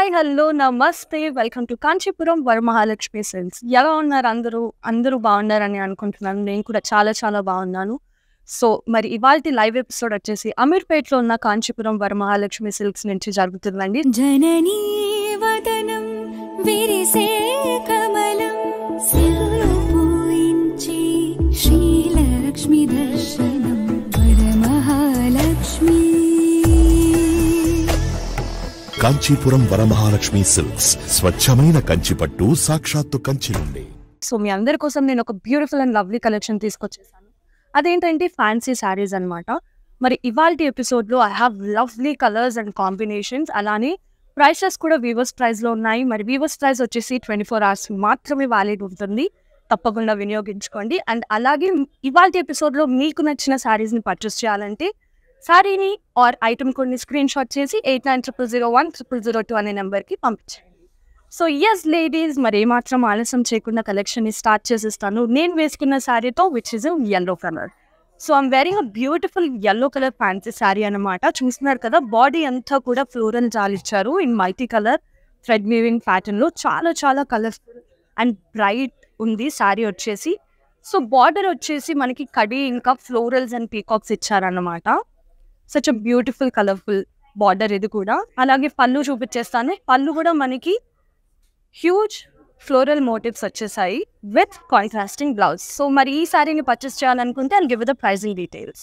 Hi hello నమస్తే welcome to Kanchipuram Varamahalakshmi silks. ఎలా ఉన్నారు అందరూ బాగున్నారని అనుకుంటున్నాను. నేను కూడా చాలా బాగున్నాను. సో మరి ఇవాల్టి లైవ్ ఎపిసోడ్ వచ్చేసి అమీర్పేట్లో ఉన్న కాంచీపురం వరమహాలక్ష్మి సిల్క్స్ నుంచి జరుగుతుందండి. జననీ వదనం విరిసే కమలం సిల్లుపోయించి శ్రీలక్ష్మి దర్శనం వరమహాలక్ష్మి. కాంచీపురం వరమహాలక్ష్మి సిల్క్స్ స్వచ్ఛమైన కంచిపట్టు సాక్షాత్తు కంచి నుండి. సో మీ అందరి కోసం నేను ఒక బ్యూటిఫుల్ అండ్ లవ్లీ కలెక్షన్ తీసుకొచ్చేసాను. అదేంటంటే ఫ్యాన్సీ శారీస్ అనమాట. మరి ఇవాల్టి ఎపిసోడ్లో I have lovely colours and combinations. అలానే ప్రైసెస్ కూడా వీవర్స్ ప్రైస్లో ఉన్నాయి. మరి వీవర్స్ ప్రైస్ వచ్చేసి 24 hours మాత్రమే వ్యాలిడ్ ఉంటుంది. తప్పకుండా వినియోగించుకోండి. అండ్ అలాగే ఇవాల్టి ఎపిసోడ్లో మీకు నచ్చిన శారీస్ని పర్చేస్ చేయాలంటే శారీని ఆర్ ఐటమ్ కొన్ని స్క్రీన్ షాట్ చేసి 8900010002 అనే నెంబర్కి పంపించండి. సో ఎస్ లేడీస్, మరి ఏమాత్రం ఆలస్యం చేయకుండా కలెక్షన్ని స్టార్ట్ చేసేస్తాను. నేను వేసుకున్న శారీతో which is yellow colour. So I'm wearing a beautiful yellow colour fancy sari అనమాట. చూస్తున్నారు కదా, బాడీ అంతా కూడా ఫ్లోరల్ జాల్ ఇచ్చారు in multi colour thread weaving ప్యాటర్న్లో. చాలా కలర్ఫుల్ అండ్ బ్రైట్ ఉంది శారీ వచ్చేసి. సో బార్డర్ వచ్చేసి మనకి కడి ఇంకా ఫ్లోరల్స్ అండ్ పీకాక్స్ ఇచ్చారన్నమాట. Such a beautiful colourful border ఇది కూడా. అలాగే పళ్ళు చూపించేస్తాను. పళ్ళు కూడా మనకి హ్యూజ్ ఫ్లోరల్ మోటివ్స్ వచ్చేసాయి విత్ కాంట్రాస్టింగ్ బ్లౌజ్. సో మరి ఈ శారీని పర్చేస్ చేయాలనుకుంటే I'll give the pricing details.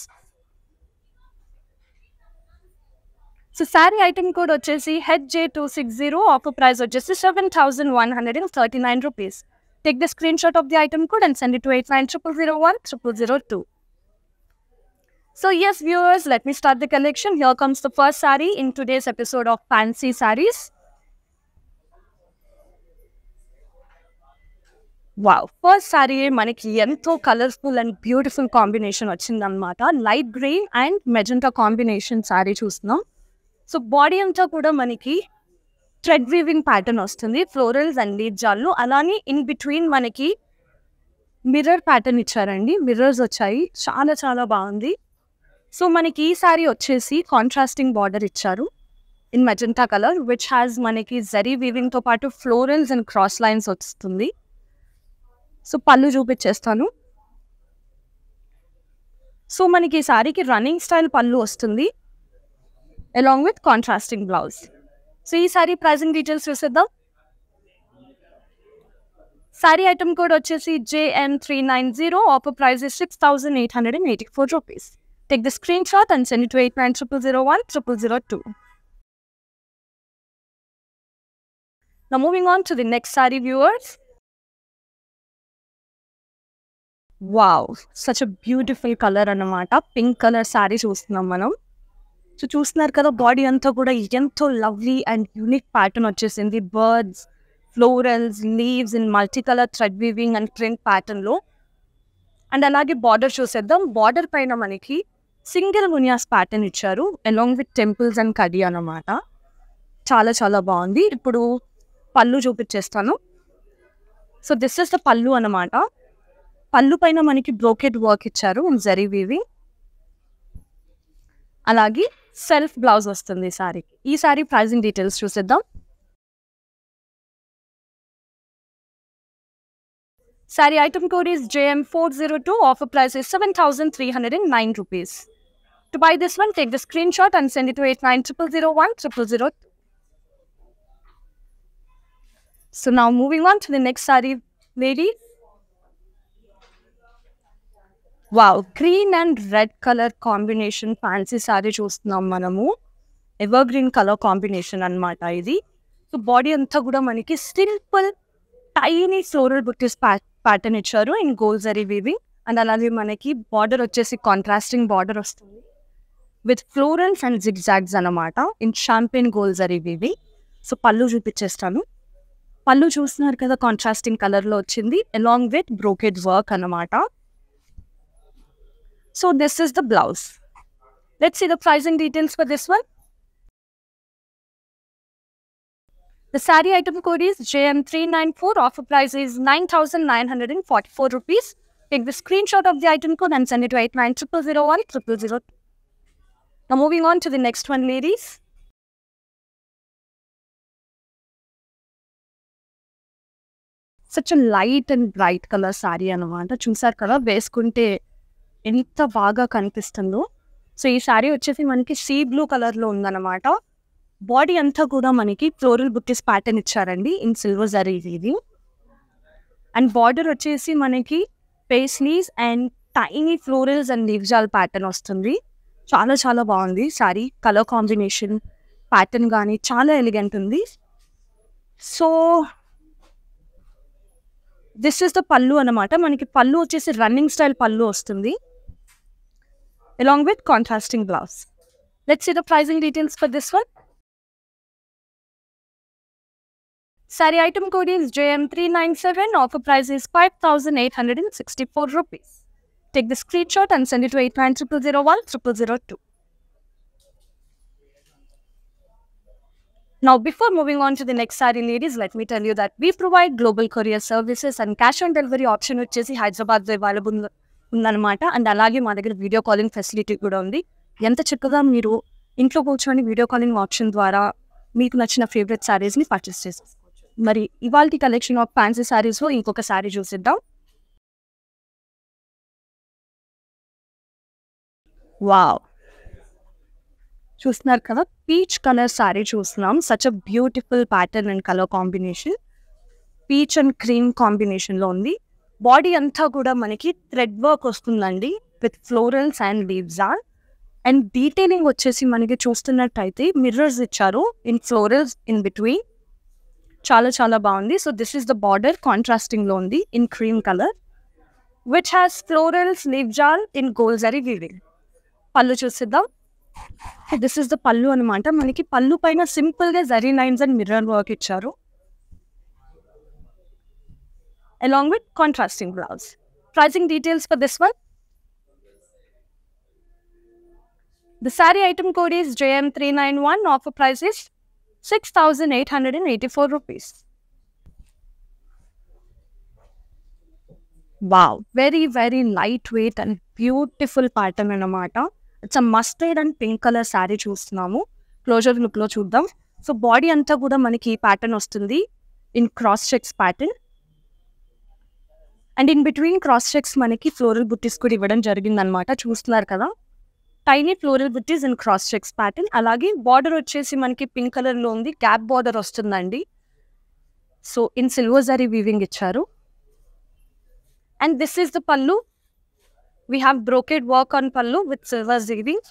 So sari item code వచ్చేసి HJ260. ఆఫర్ ప్రైస్ వచ్చేసి 7139 rupees. Take the screenshot of the item code and send it to 8900010002. So yes viewers, let me start the collection. Here comes the first saree in today's episode of Fancy Sarees. Wow, first saree manaki ento colorful and beautiful combination vachindannamata. Light green and magenta combination saree chustunam. So body anta kuda manaki thread weaving pattern vastundi, florals and leaf jallu. Alani in between manaki mirror pattern ichcharandi, mirrors vachayi. చాలా బాగుంది. So మనకి ఈ శారీ వచ్చేసి contrasting border ఇచ్చారు in magenta colour which has మనకి జరీ వీవింగ్తో పాటు florals and cross lines వస్తుంది. సో పళ్ళు చూపించేస్తాను. సో మనకి ఈ శారీకి రన్నింగ్ స్టైల్ పళ్ళు వస్తుంది along with contrasting blouse. So ఈ శారీ ప్రైజింగ్ డీటెయిల్స్ చూసేద్దాం. శారీ ఐటమ్ కోడ్ వచ్చేసి JN390. Offer price is 6884 rupees. Take the screenshot and send it to 8900010002. Now moving on to the next saree viewers. Wow, such a beautiful color anamata. Pink color saree చూస్తున్నాం మనం. So చూస్తున్నారు కదా, body అంతా కూడా ఎంతో lovely and unique pattern వచ్చేసింది. Birds, florals, leaves in multi colour thread weaving and print ప్యాటర్న్లో. And అలాగే బార్డర్ చూసేద్దాం. బార్డర్ పైన మనకి సింగిల్ మునియాస్ ప్యాటర్న్ ఇచ్చారు అలాంగ్ విత్ టెంపుల్స్ అండ్ కడి అన్నమాట. చాలా బాగుంది. ఇప్పుడు పళ్ళు చూపించేస్తాను. సో దిస్ ఇస్ ద పళ్ళు అన్నమాట. పళ్ళు పైన మనకి బ్రోకెట్ వర్క్ ఇచ్చారు జరీ వీవింగ్. అలాగే సెల్ఫ్ బ్లౌజ్ వస్తుంది ఈ శారీకి. ఈ శారీ ప్రైజింగ్ డీటెయిల్స్ చూసేద్దాం. Saree item code is JM402. Offer price is 7309 rupees. To buy this one, take the screenshot and send it to 8900010002. So now moving on to the next saree, ladies. Wow, green and red color combination fancy saree చూస్తున్నాం మనము. Ever green colour combination అన్నమాట ఇది. So body అంతా కూడా మనకి simple tiny floral బుట్టీస్ pattern ఇచ్చారు in gold zari weaving. And అలాగే మనకి బార్డర్ వచ్చేసి కాంట్రాస్టింగ్ బార్డర్ వస్తుంది విత్ ఫ్లోరల్స్ అండ్ జిగ్జాగ్స్ అన్నమాట in champagne gold zari weaving. So pallu చూపించేస్తాను. పళ్ళు చూస్తున్నారు కదా, కాంట్రాస్టింగ్ కలర్లో వచ్చింది అలాంగ్ విత్ బ్రోకెడ్ వర్క్ అన్నమాట. So this is the blouse. Let's see the pricing details for this one. The saree item code is JM394. Offer price is 9944 rupees. Take the screenshot of the item code and send it to 8900010002. Now moving on to the next one, ladies. Such light and bright colour sari అనమాట. చూసారు కదా, వేసుకుంటే ఎంత బాగా కనిపిస్తుందో. So ఈ శారీ వచ్చేసి మనకి సీ బ్లూ కలర్లో ఉందన్నమాట. బాడీ అంతా కూడా మనకి ఫ్లోరల్ బుట్టీస్ ప్యాటర్న్ ఇచ్చారండి ఇన్ సిల్వర్ జరీ ఇది. అండ్ బార్డర్ వచ్చేసి మనకి paisleys and tiny florals and లీవ్జాల్ ప్యాటర్న్ వస్తుంది. చాలా చాలా బాగుంది శారీ. కలర్ కాంబినేషన్ ప్యాటర్న్ కానీ చాలా ఎలిగెంట్ ఉంది. సో దిస్ ఇస్ ద పళ్ళు అనమాట. మనకి పళ్ళు వచ్చేసి రన్నింగ్ స్టైల్ పళ్ళు వస్తుంది along with contrasting blouse. Let's see the pricing details for this one. Saree item code is JM397. Offer price is 5,864 rupees. Take the screenshot and send it to 8900010002. Now, before moving on to the next saree, ladies, let me tell you that we provide global courier services and cash on delivery option వచ్చేసి హైదరాబాద్లో available ఉందన్నమాట. And అలాగే మా దగ్గర video calling facility కూడా ఉంది. ఎంత చక్కగా మీరు ఇంట్లో కూర్చొని వీడియో కాలింగ్ ఆప్షన్ ద్వారా మీకు నచ్చిన ఫేవరెట్ శారీస్ని పర్చేస్ చేసుకోవచ్చు. మరి ఇవాల్టి కలెక్షన్ ఆఫ్ ఫ్యాన్సీ శారీస్లో ఇంకొక శారీ చూసిద్దాం. వావ్, చూస్తున్నారు కదా, పీచ్ కలర్ శారీ చూస్తున్నాం. Such a beautiful pattern and colour combination. Peach and cream కాంబినేషన్లో ఉంది. బాడీ అంతా కూడా మనకి థ్రెడ్ వర్క్ వస్తుందండి with florals and leaves are. And detailing వచ్చేసి మనకి చూస్తున్నట్టయితే మిర్రర్స్ ఇచ్చారు ఇన్ ఫ్లోరల్స్ ఇన్ బిట్వీన్. చాలా చాలా బాగుంది. So this is the border కాంట్రాస్టింగ్లో ఉంది in cream colour which has florals leaves are in gold zari weaving. Pallu చూసిద్దాం. దిస్ ఈస్ ద పళ్ళు అనమాట. మనకి పళ్ళు పైన సింపుల్గా zari lines and mirror work ఇచ్చారు along with contrasting blouse. Pricing details for this one. The saree item code is JM391. Offer price is 6,884 rupees. Wow, very very lightweight and beautiful pattern anamata. It's a mustard and pink color saree చూస్తున్నాము. Closure లుక్లో చూద్దాం. So body అంతా కూడా మనకి ఈ pattern వస్తుంది in cross checks pattern. And in between cross checks మనకి floral buttis కూడా ఇవ్వడం జరిగిందనమాట. చూస్తున్నారు కదా, tiny floral buttis in cross checks pattern. అలాగే బార్డర్ వచ్చేసి మనకి పింక్ కలర్లో ఉంది. గ్యాప్ బార్డర్ వస్తుందండి. So in silver zari weaving ఇచ్చారు. And this is the pallu. We have brocade work on pallu with silver weaving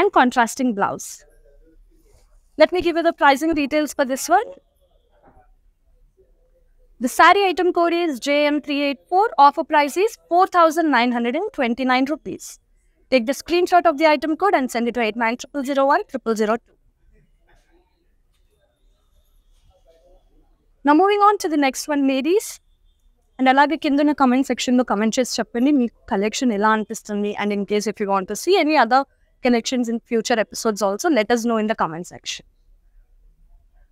and contrasting blouse. Let me give you the pricing details for this one. The saree item code is JM384. Offer price is 4,929 rupees. Take the screenshot of the item code and send it to 8900010002. Now moving on to the next one, ladies. And అలాగే కింద comment సెక్షన్లో comment చేసి చెప్పండి మీ collection ఎలా అనిపిస్తుంది. And in case if you want to see any other collections in future episodes also, let us know in the comment section.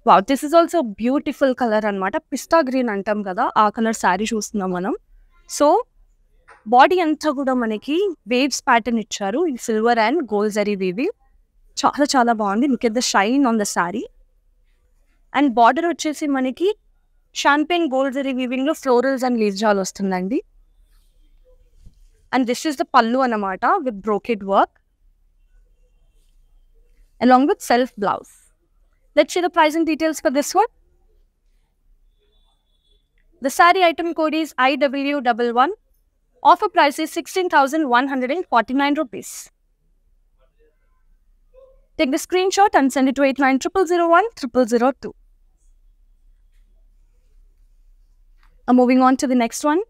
Wow, this is also a beautiful color అనమాట. పిస్తా green అంటాం కదా, ఆ colour sari చూస్తున్నాం మనం. So body అంతా కూడా మనకి waves pattern ఇచ్చారు in silver and gold zari weaving. చాలా చాలా బాగుంది. Look at the shine on the sari. And border వచ్చేసి మనకి షాంపెయిన్ గోల్డ్ జరీ వీవింగ్లో ఫ్లోరల్స్ అండ్ లీవ్స్ జాల్ వస్తుందండి. And this is the pallu అనమాట with brocade work along with self blouse. Let's see the pricing details for this one. The saree item code is IW11. Offer price is 16,149 rupees. Take the screenshot and send it to 8900010002. Moving on to the next one.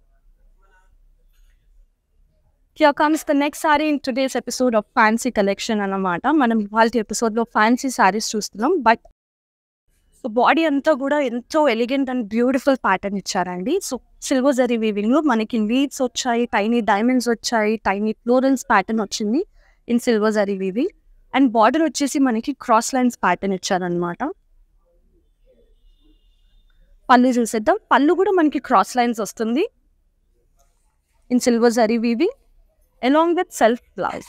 Here comes the next saree in today's episode of Fancy Collection అన్నమాట. మనం ఇవాళ ఎపిసోడ్లో fancy saris చూస్తున్నాం. But so body అంతా కూడా ఎంతో elegant and beautiful pattern ఇచ్చారండి. So silver zari వీవింగ్లో మనకి లీవ్స్ వచ్చాయి, టైనీ డైమండ్స్ వచ్చాయి, టైనీ ఫ్లోరల్స్ ప్యాటర్న్ వచ్చింది in silver zari weaving. And border వచ్చేసి మనకి క్రాస్ లైన్స్ ప్యాటర్న్ ఇచ్చారనమాట. పళ్ళు చూసేద్దాం. పళ్ళు కూడా మనకి క్రాస్ లైన్స్ వస్తుంది in silver zari weaving along with self blouse.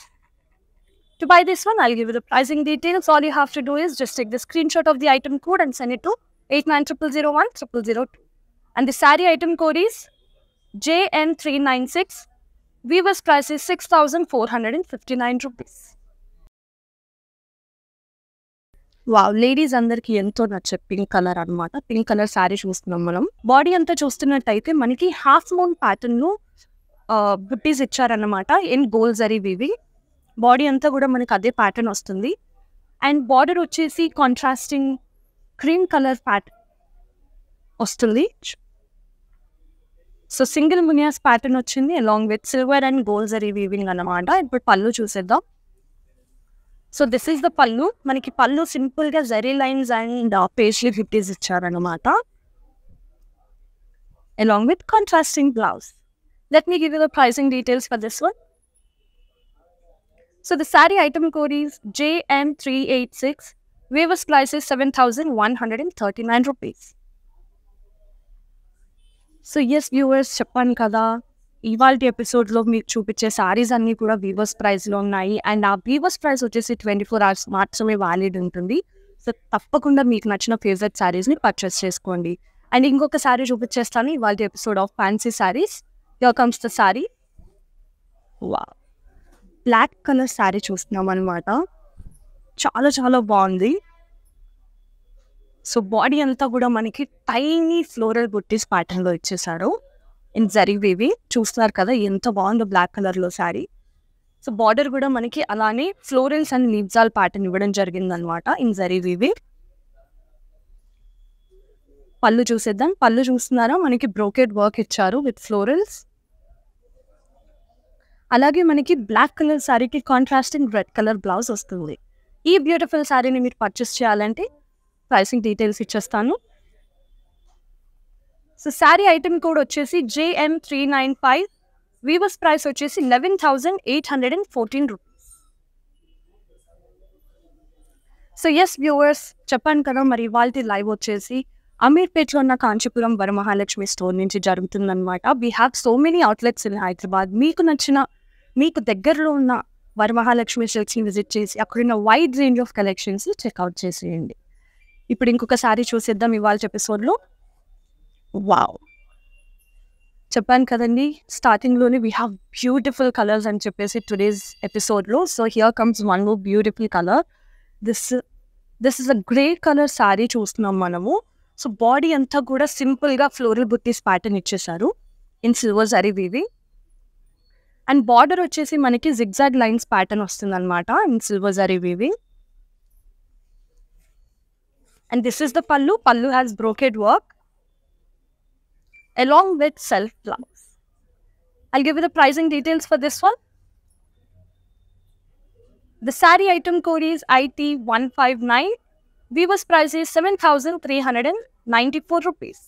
To buy this one, I'll give you the pricing details. All you have to do is just take the screenshot of the item code and send it to 8900010002. And the saree item code is JN396. Weaver's price is 6,459 rupees. Wow, ladies అందరికి ఎంతో నచ్చే pink colour అనమాట. Pink colour sari చూస్తున్నాం మనం. Body అంతా చూస్తున్నట్టయితే మనకి half moon pattern లో బుట్టీస్ ఇచ్చారన్నమాట in gold zari weaving. Body అంతా కూడా మనకి అదే ప్యాటర్న్ వస్తుంది. అండ్ బార్డర్ వచ్చేసి కాంట్రాస్టింగ్ క్రీమ్ కలర్ ప్యాటర్న్ వస్తుంది. సో సింగిల్ మునియాస్ ప్యాటర్న్ వచ్చింది along with silver and gold zari weaving అన్నమాట. ఇప్పుడు పళ్ళు చూసేద్దాం. సో దిస్ ఈస్ ద పళ్ళు. మనకి పళ్ళు సింపుల్ గా zari lines and paisley buttis ఇచ్చారన్నమాట along with contrasting blouse. Let me give you the pricing details for this one. So the saree item code is JM386. Weaver's price is 7,139 rupees. So yes viewers, చెప్పాను కదా ఇవాల్టి ఎపిసోడ్లో మీకు చూపించే సారీస్ అన్నీ కూడా weavers ప్రైస్లో ఉన్నాయి. అండ్ ఆ వీవర్స్ ప్రైస్ వచ్చేసి 24 hours మాత్రమే వ్యాలిడ్ ఉంటుంది. సో తప్పకుండా మీకు నచ్చిన ఫేవరెట్ శారీస్ని పర్చేస్ చేసుకోండి. అండ్ ఇంకొక శారీ చూపించేస్తాను ఇవాల్టి episode of fancy sarees. Here comes the sari. Wow, black colour sari చూస్తున్నాం అనమాట. చాలా చాలా బాగుంది. సో బాడీ అంతా కూడా మనకి టైనీ ఫ్లోరల్ బుట్టీస్ ప్యాటర్న్లో ఇచ్చేసారు ఇన్ జరీ వీవి. చూస్తున్నారు కదా ఎంత బాగుందో బ్లాక్ కలర్లో శారీ. సో బార్డర్ కూడా మనకి అలానే ఫ్లోరల్స్ అండ్ లీవ్జాల్ ప్యాటర్న్ ఇవ్వడం జరిగిందనమాట ఇన్ జరీ వీవి. పళ్ళు చూసేద్దాం. పళ్ళు చూస్తున్నారా, మనకి బ్రోకెడ్ వర్క్ ఇచ్చారు విత్ ఫ్లోరల్స్. అలాగే మనకి బ్లాక్ కలర్ శారీకి కాంట్రాస్టింగ్ రెడ్ కలర్ బ్లౌజ్ వస్తుంది. ఈ బ్యూటిఫుల్ శారీని మీరు పర్చేస్ చేయాలంటే ప్రైసింగ్ డీటెయిల్స్ ఇచ్చేస్తాను. సో శారీ ఐటమ్ కోడ్ వచ్చేసి JM395. వీవర్స్ ప్రైస్ వచ్చేసి 11,814 రూపీస్. సో ఎస్ వ్యూవర్స్, చెప్పాను కదా మరి ఇవాల్టి లైవ్ వచ్చేసి అమీర్పేట్లో ఉన్న కాంచీపురం వరమహాలక్ష్మి స్టోర్ నుంచి జరుగుతుందన్నమాట. We have so many outlets in Hyderabad. మీకు దగ్గరలో ఉన్న వరమహాలక్ష్మి సిల్క్స్ని విజిట్ చేసి అక్కడున్న wide range of collections check out చేసేయండి. ఇప్పుడు ఇంకొక శారీ చూసేద్దాం ఇవాళ ఎపిసోడ్లో. వావ్, చెప్పాను కదండి స్టార్టింగ్లోనే వీ హ్యావ్ బ్యూటిఫుల్ కలర్స్ అని చెప్పేసి టుడేస్ ఎపిసోడ్లో. So here comes one more beautiful colour. This is a grey colour sari చూస్తున్నాం మనము. సో బాడీ అంతా కూడా సింపుల్గా ఫ్లోరల్ బుట్టీస్ ప్యాటర్న్ ఇచ్చేసారు in silver zari weaving. And border వచ్చేసి మనకి జిగ్జాగ్ లైన్స్ ప్యాటర్న్ వస్తుంది అనమాట in silver zari weaving. And this is the పల్లు. పల్లు has brocade work along with self blouse. I'll give you the pricing details for this one. The saree item code is IT159. Weaver's price is 7,394 rupees.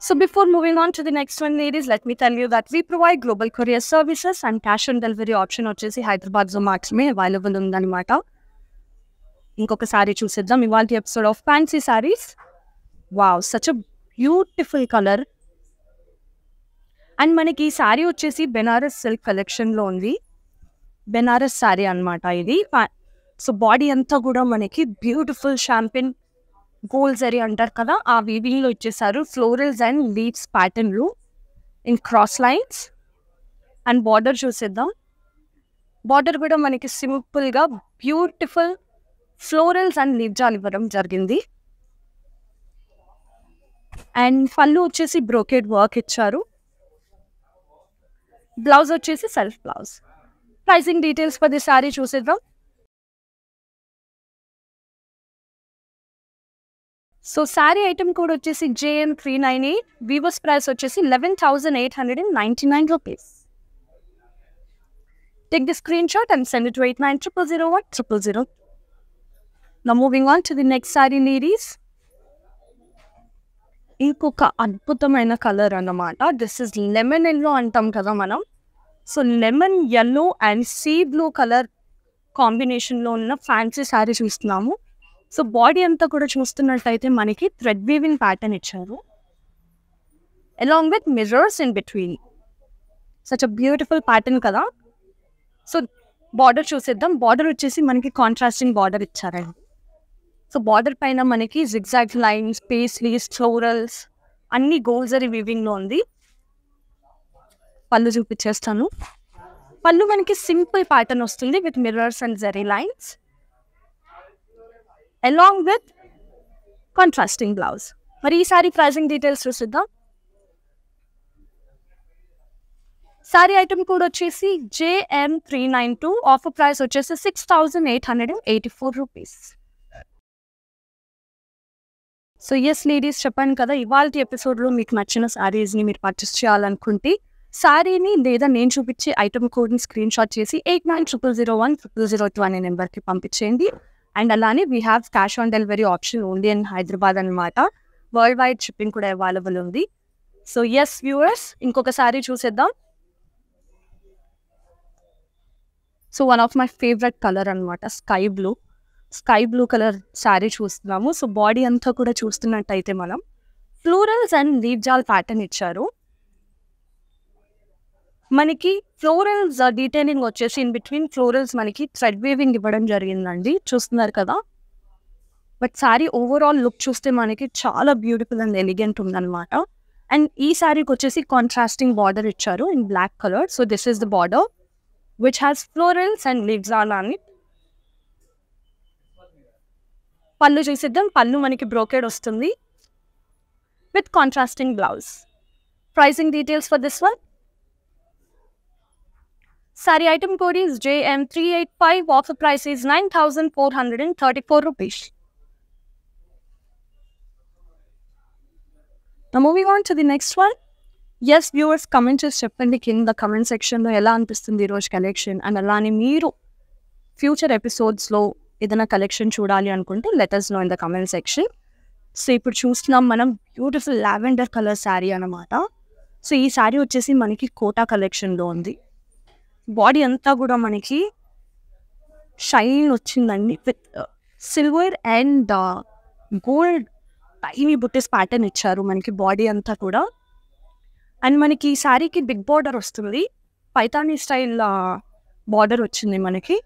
So before moving on to the next one, ladies, let me tell you that we provide global courier services and cash on delivery option వచ్చేసి హైదరాబాద్ లో మాత్రమే available ఉందన్నమాట. ఇంకొక శారీ చూసేద్దాం ఇవాళ episode of fancy saris. Wow, such a beautiful colour. And మనకి ఈ శారీ వచ్చేసి బెనారస్ సిల్క్ కలెక్షన్లో ఉంది. బెనారస్ శారీ అనమాట ఇది. సో బాడీ అంతా కూడా మనకి బ్యూటిఫుల్ షాంపిన్ గోల్డ్ జరీ అంటారు కదా ఆ వీవింగ్లో ఇచ్చేసారు. ఫ్లోరల్స్ అండ్ లీవ్స్ ప్యాటర్న్లు in cross lines. And border చూసేద్దాం. బార్డర్ కూడా మనకి సింపుల్గా బ్యూటిఫుల్ ఫ్లోరల్స్ అండ్ లీవ్జాల్ ఇవ్వడం జరిగింది. అండ్ పళ్ళు వచ్చేసి బ్రోకెడ్ వర్క్ ఇచ్చారు. బ్లౌజ్ వచ్చేసి self blouse. Pricing details for the sari చూసేద్దాం. సో శారీ ఐటమ్ కోడ్ వచ్చేసి JM398. వీవర్స్ ప్రైస్ వచ్చేసి 11,899 rupees. Take the screenshot and send it to 89000100. Now moving on to the next saree, ladies. ఇంకొక అద్భుతమైన colour అన్నమాట. This is lemon yellow అంటాం కదా మనం. So lemon yellow and sea blue colour కాంబినేషన్లో ఉన్న fancy sari చూస్తున్నాము. సో బాడీ అంతా కూడా చూస్తున్నట్టయితే మనకి థ్రెడ్ వీవింగ్ ప్యాటర్న్ ఇచ్చారు along with mirrors in between. Such a beautiful pattern కదా. సో బార్డర్ చూసేద్దాం. బార్డర్ వచ్చేసి మనకి కాంట్రాస్టింగ్ బార్డర్ ఇచ్చారండి. సో బార్డర్ పైన మనకి జిగ్జాగ్ లైన్స్, పేస్లీస్, ఫ్లోరల్స్ అన్ని గోల్డ్ జరీ వీవింగ్లో ఉంది. పళ్ళు చూపించేస్తాను. పళ్ళు మనకి సింపుల్ ప్యాటర్న్ వస్తుంది with mirrors and zari lines along with contrasting blouse. మరి ఈ సారీ ప్రైసింగ్ డీటెయిల్స్ చూసిద్దాం. సారీ ఐటమ్ కోడ్ వచ్చేసి JM392. ఆఫర్ ప్రైస్ వచ్చేసి 6,884 రూపీస్. సో ఎస్ లేడీస్, చెప్పాను కదా ఇవాళ ఎపిసోడ్లో మీకు నచ్చిన శారీస్ని మీరు పర్చేస్ చేయాలనుకుంటే శారీని లేదా నేను చూపించే ఐటమ్ కోడ్ని స్క్రీన్ షాట్ చేసి 8900010002 అనే నెంబర్కి పంపించేయండి. అండ్ అలానే we have cash on delivery option only in Hyderabad అనమాట. వరల్డ్ వైడ్ షిప్పింగ్ కూడా అవైలబుల్ ఉంది. సో ఎస్ వ్యూవర్స్, ఇంకొక శారీ చూసేద్దాం. So one of my favourite colour అనమాట, స్కై బ్లూ కలర్ శారీ చూస్తున్నాము. సో బాడీ అంతా కూడా చూస్తున్నట్టయితే మనం ఫ్లోరల్స్ అండ్ లీవ్ జాల్ ప్యాటర్న్ ఇచ్చారు. మనకి ఫ్లోరల్స్ డీటెయిలింగ్ వచ్చేసి ఇన్ బిట్వీన్ ఫ్లోరల్స్ మనకి థ్రెడ్ వేవింగ్ ఇవ్వడం జరిగిందండి, చూస్తున్నారు కదా. బట్ శారీ ఓవరాల్ లుక్ చూస్తే మనకి చాలా బ్యూటిఫుల్ అండ్ ఎలిగెంట్ ఉందన్నమాట. అండ్ ఈ శారీకి వచ్చేసి కాంట్రాస్టింగ్ బార్డర్ ఇచ్చారు in black colour. So this is the border which has florals and leaves all on it. పళ్ళు చూసిద్దాం. పళ్ళు మనకి బ్రోకెడ్ వస్తుంది with contrasting blouse. Pricing details for this one. Saree item code is JM385. Offer price is 9,434 rupees. Now moving on to the next one. Yes viewers, comment చేసి చెప్పండి కింద comment సెక్షన్లో ఎలా అనిపిస్తుంది ఈరోజు కలెక్షన్. అండ్ అలానే మీరు ఫ్యూచర్ ఎపిసోడ్స్లో ఏదైనా కలెక్షన్ చూడాలి అనుకుంటే let us know in the comment section. So ఇప్పుడు చూస్తున్నాం మనం బ్యూటిఫుల్ లావెండర్ కలర్ శారీ అనమాట. సో ఈ శారీ వచ్చేసి మనకి కోటా కలెక్షన్లో ఉంది. బాడీ అంతా కూడా మనకి షైన్ వచ్చిందండి with silver and gold tiny buttis pattern ఇచ్చారు మనకి బాడీ అంతా కూడా. అండ్ మనకి ఈ శారీకి బిగ్ బార్డర్ వస్తుంది, పైతానీ స్టైల్ బార్డర్ వచ్చింది మనకి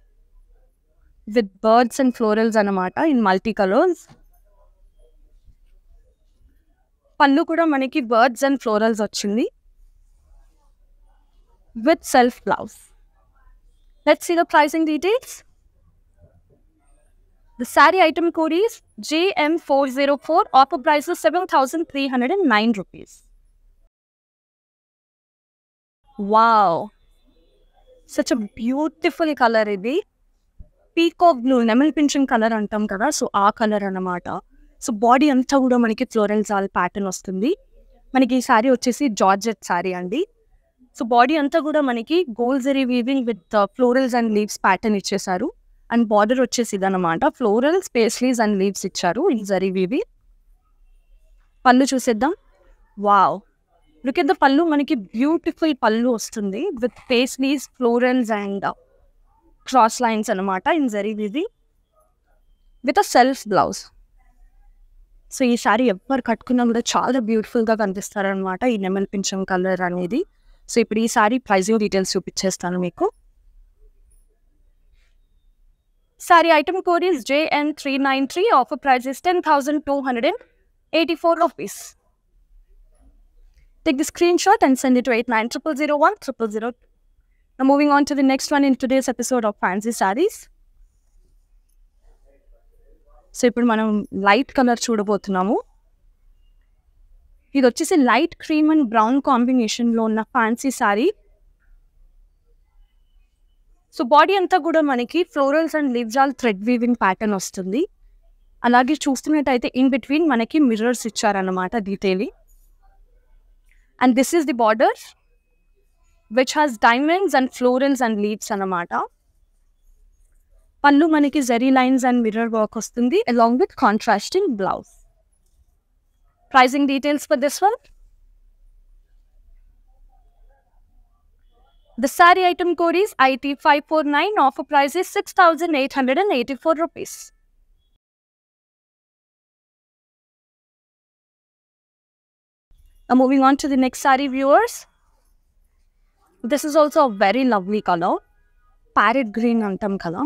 విత్ బర్డ్స్ అండ్ ఫ్లోరల్స్ అనమాట ఇన్ మల్టీ కలర్స్. పళ్ళు కూడా మనకి బర్డ్స్ అండ్ ఫ్లోరల్స్ వచ్చింది with self blouse. Let's see the pricing details. The saree item code is JM404. Offer price is 7,309 rupees. Wow, such a beautiful color idi. Peacock blue, నెమల్ పింఛన్ colour అంటాం కదా, so ఆ colour అన్నమాట. So body అంతా కూడా మనకి florals all pattern వస్తుంది. మనకి ఈ శారీ వచ్చేసి జార్జెట్ శారీ అండి. సో బాడీ అంతా కూడా మనకి gold zari weaving with florals and leaves pattern ఇచ్చేసారు. అండ్ బార్డర్ వచ్చేసి ఇదన్నమాట, ఫ్లోరల్స్, పేస్లీస్ అండ్ లీవ్స్ ఇచ్చారు ఇన్ జరీ వీవింగ్. పళ్ళు చూసేద్దాం. వావ్, లుక్ ఎట్ ద పళ్ళు. మనకి బ్యూటిఫుల్ పళ్ళు వస్తుంది with paisleys, florals and cross lines అనమాట in zari weaving with a self blouse. So ఈ శారీ ఎవరు కట్టుకున్నా కూడా చాలా బ్యూటిఫుల్గా కనిపిస్తారనమాట ఈ నెమల్ పింఛం కలర్ అనేది. సో ఇప్పుడు ఈ సారీ ప్రైజింగ్ డీటెయిల్స్ చూపించేస్తాను మీకు. Sorry item code is JN393. Offer price is 10,284 rupees. Take the screenshot and send it to 8900010002. Now moving on to the next one in today's episode of Fancy Sarees. So ఇప్పుడు మనం light colour చూడబోతున్నాము. ఇది వచ్చేసి light cream and brown కాంబినేషన్లో ఉన్న fancy sari. So body అంతా కూడా మనకి florals and leaves all thread weaving pattern వస్తుంది. అలాగే చూస్తున్నట్టయితే ఇన్ బిట్వీన్ మనకి మిర్రర్స్ ఇచ్చారన్నమాట detailing. And this is the border which has diamonds and florals and leaves అన్నమాట. పళ్ళు మనకి zari lines and mirror work వస్తుంది along with contrasting blouse. Pricing details for this one. The saree item code is IT549. Offer price is 6,884 rupees. Now moving on to the next saree viewers. This is also a very lovely color. Parrot green అంటాం కదా,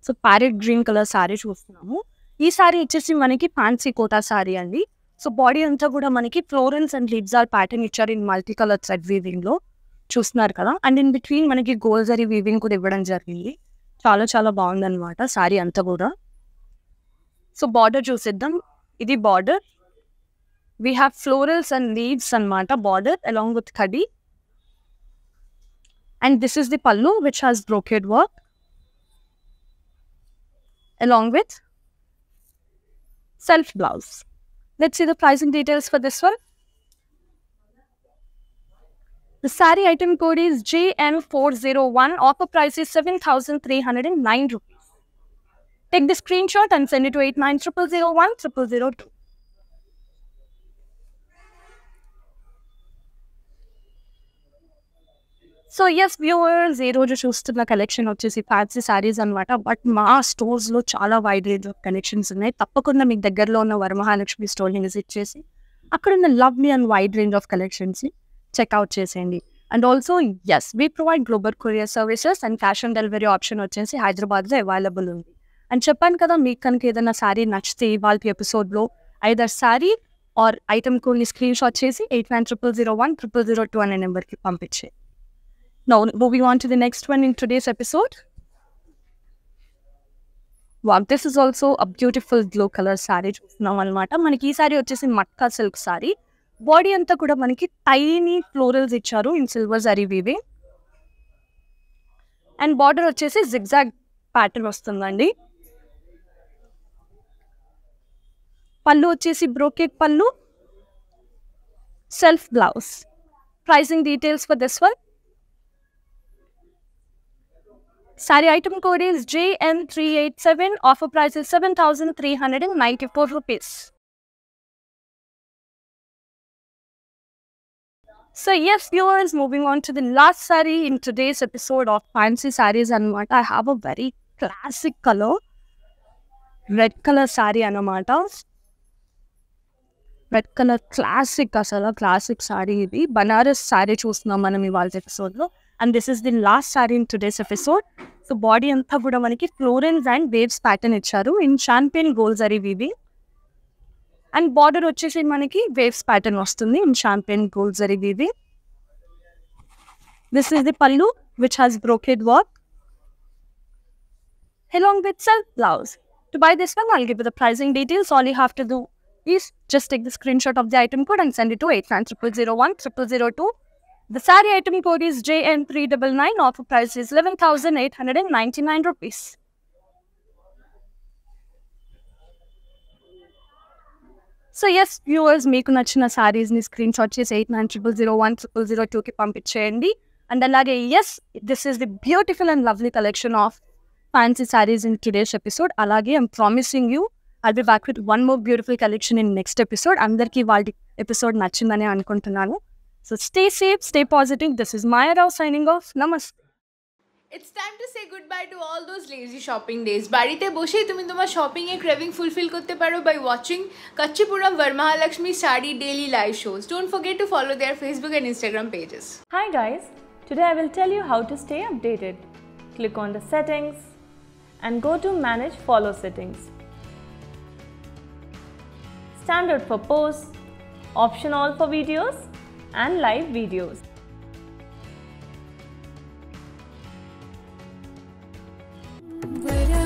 so parrot green colour sari చూస్తున్నాము. ఈ శారీ వచ్చేసి మనకి fancy quota sari అండి. So body అంతా కూడా మనకి ఫ్లోరల్స్ అండ్ లిబ్జాల్ ప్యాటర్న్ ఇచ్చారు ఇన్ మల్టీ కలర్ థ్రెడ్ వీవింగ్లో, చూస్తున్నారు కదా. అండ్ ఇన్ బిట్వీన్ మనకి గోల్డ్ జరీ వీవింగ్ కూడా ఇవ్వడం జరిగింది. చాలా చాలా బాగుందన్నమాట శారీ అంతా కూడా. సో బార్డర్ చూసిద్దాం. ఇది border, we have florals and leaves అనమాట బార్డర్ అలాంగ్ విత్ కడి. And this is the pallu which has brocade work along with self blouse. Let's see the pricing details for this one. The saree item code is JM401. Offer price is 7,309 rupees. Take the screenshot and send it to 8900010002. So yes viewers, ఈ రోజు చూస్తున్న collection వచ్చేసి fancy saris అనమాట. But మా స్టోర్స్లో చాలా wide range of collections ఉన్నాయి. తప్పకుండా మీకు దగ్గరలో ఉన్న వరమహాలక్ష్మి స్టోర్ని విజిట్ చేసి అక్కడ ఉన్న lovely and wide range of కలెక్షన్స్ని చెక్అవుట్ చేసేయండి. And also yes, we provide global courier services and cash on delivery option వచ్చేసి హైదరాబాద్లో అవైలబుల్ ఉంది. అండ్ చెప్పాను కదా, మీకు కనుక ఏదైనా శారీ నచ్చితే ఇవాళ ఎపిసోడ్లో ఐదర్ శారీ ఆర్ ఐటమ్ కోడ్ని స్క్రీన్ షాట్ చేసి 8900010002 అనే నెంబర్కి పంపించే. Now, moving on to the next one in today's episode. Wow, this is also a beautiful blue color saree చూస్తున్నాం అనమాట. మనకి ఈ సారీ వచ్చేసి మట్కా సిల్క్ సారీ. బాడీ అంతా కూడా మనకి టైనీ ఫ్లోరల్స్ ఇచ్చారు in silver zari weaving. And border వచ్చేసి జిగ్జాగ్ ప్యాటర్న్ వస్తుందండి. పళ్ళు వచ్చేసి బ్రోకెట్ పళ్ళు, self blouse. Pricing details for this one. Saree item code is JM387. Offer price is 7,394 rupees. So yes viewers, moving on to the last saree in today's episode of Fancy Sarees anamata. I have a very classic color, red color saree anamata. Red color classic asala classic saree idi. Banaras saree చూస్తున్నాం మనం ఇవాళ ఎపిసోడ్లో. And this is the last saree in today's episode. So body anta kuda manaki florals and waves pattern icharu in champagne gold zari weaving. And border vachesi manaki waves pattern vastundi in champagne gold zari weaving. This is the pallu which has brocade work along with self blouse. To buy this one, I'll give you the pricing details. All you have to do is just take the screenshot of the item code and send it to 8900010002. The saree item code is JN399. Offer price is 11,899 rupees. So yes, viewers, meeku nachina sarees ni screenshot chesi 8900010002 ki పంపించేయండి. And alage yes, this is the beautiful and lovely collection of fancy sarees in today's episode. Alage I'm promising you I'll be back with one more beautiful collection in next episode. Andarki valdi episode nachindane anukuntunnanu. So stay safe, stay positive. This is Maya Rao signing off. Namaste. It's time to say goodbye to all those lazy shopping days. বাড়িতে বসেই তুমি তোমার shopping এর craving fulfil করতে পারো by watching Kanchipuram Varamahalakshmi Saree daily live shows. Don't forget to follow their Facebook and Instagram pages. Hi guys, today I will tell you how to stay updated. Click on the settings and go to manage follow settings. Standard for posts, option all for videos and live videos. Vara